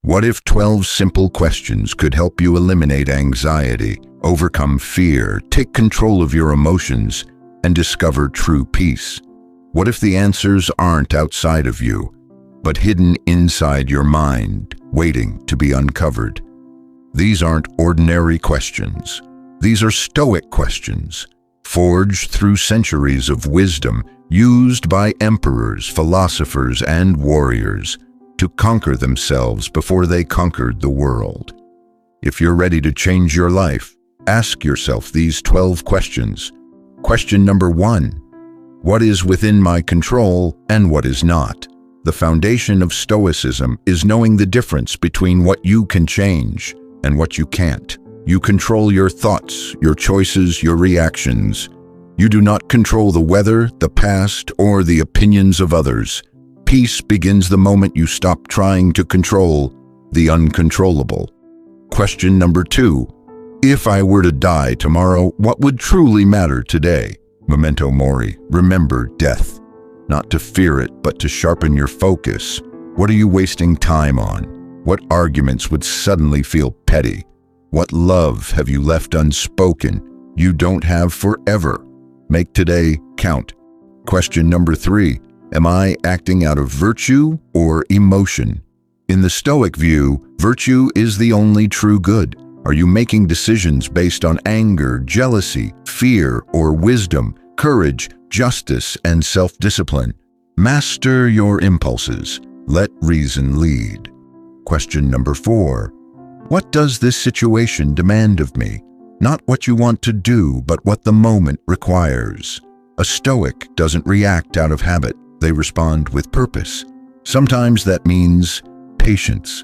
What if 12 simple questions could help you eliminate anxiety, overcome fear, take control of your emotions, and discover true peace? What if the answers aren't outside of you, but hidden inside your mind, waiting to be uncovered? These aren't ordinary questions. These are Stoic questions, forged through centuries of wisdom, used by emperors, philosophers, and warriors to conquer themselves before they conquered the world. If you're ready to change your life, ask yourself these 12 questions. Question number 1. What is within my control and what is not? The foundation of Stoicism is knowing the difference between what you can change and what you can't. You control your thoughts, your choices, your reactions. You do not control the weather, the past, or the opinions of others. Peace begins the moment you stop trying to control the uncontrollable. Question number 2. If I were to die tomorrow, what would truly matter today? Memento mori. Remember death. Not to fear it, but to sharpen your focus. What are you wasting time on? What arguments would suddenly feel petty? What love have you left unspoken you don't have forever? Make today count. Question number 3. Am I acting out of virtue or emotion? In the Stoic view, virtue is the only true good. Are you making decisions based on anger, jealousy, fear, or wisdom, courage, justice, and self-discipline? Master your impulses. Let reason lead. Question number 4. What does this situation demand of me? Not what you want to do, but what the moment requires. A Stoic doesn't react out of habit. They respond with purpose. Sometimes that means patience.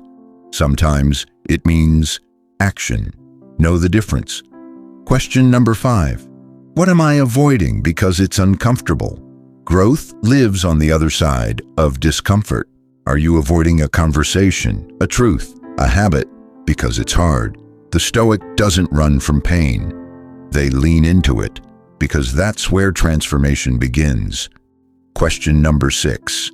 Sometimes it means action. Know the difference. Question number 5. What am I avoiding because it's uncomfortable? Growth lives on the other side of discomfort. Are you avoiding a conversation, a truth, a habit because it's hard? The Stoic doesn't run from pain. They lean into it because that's where transformation begins. Question number 6.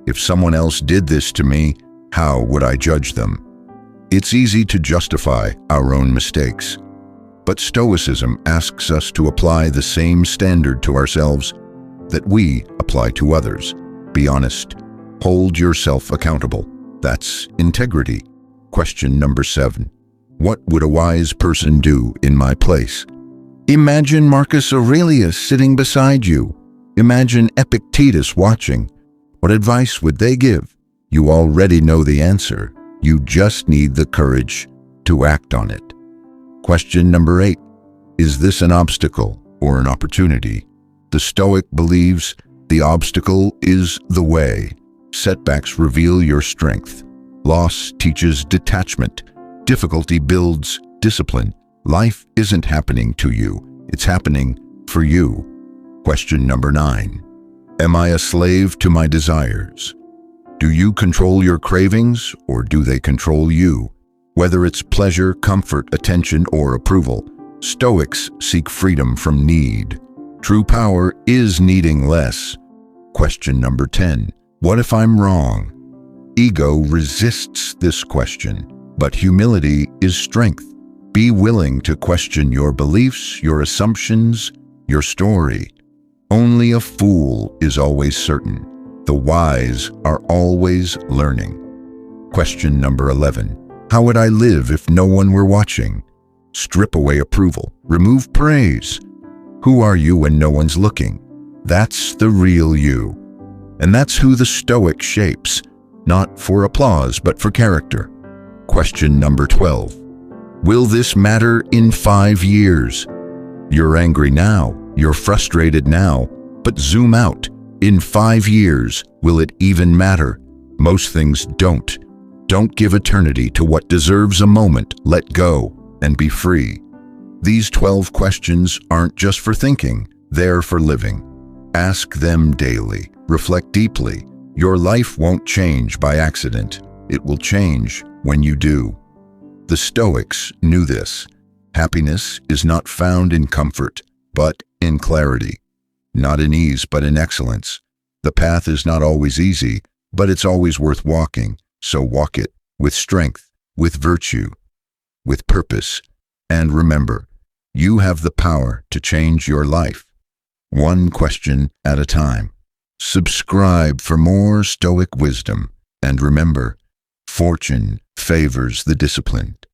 If someone else did this to me, how would I judge them? It's easy to justify our own mistakes, but Stoicism asks us to apply the same standard to ourselves that we apply to others. Be honest. Hold yourself accountable. That's integrity. Question number 7. What would a wise person do in my place? Imagine Marcus Aurelius sitting beside you. Imagine Epictetus watching. What advice would they give? You already know the answer. You just need the courage to act on it. Question number 8. Is this an obstacle or an opportunity? The Stoic believes the obstacle is the way. Setbacks reveal your strength. Loss teaches detachment. Difficulty builds discipline. Life isn't happening to you. It's happening for you. Question number 9. Am I a slave to my desires? Do you control your cravings or do they control you? Whether it's pleasure, comfort, attention, or approval, Stoics seek freedom from need. True power is needing less. Question number 10. What if I'm wrong? Ego resists this question, but humility is strength. Be willing to question your beliefs, your assumptions, your story. Only a fool is always certain. The wise are always learning. Question number 11. How would I live if no one were watching? Strip away approval. Remove praise. Who are you when no one's looking? That's the real you. And that's who the Stoic shapes, not for applause, but for character. Question number 12. Will this matter in 5 years? You're angry now. You're frustrated now. But zoom out. In 5 years, will it even matter? Most things don't. Don't give eternity to what deserves a moment. Let go and be free. These 12 questions aren't just for thinking, they're for living. Ask them daily. Reflect deeply. Your life won't change by accident. It will change when you do. The Stoics knew this. Happiness is not found in comfort, but in clarity. Not in ease, but in excellence. The path is not always easy, but it's always worth walking, so walk it with strength, with virtue, with purpose. And remember, you have the power to change your life, one question at a time. Subscribe for more Stoic wisdom, and remember, fortune favors the disciplined.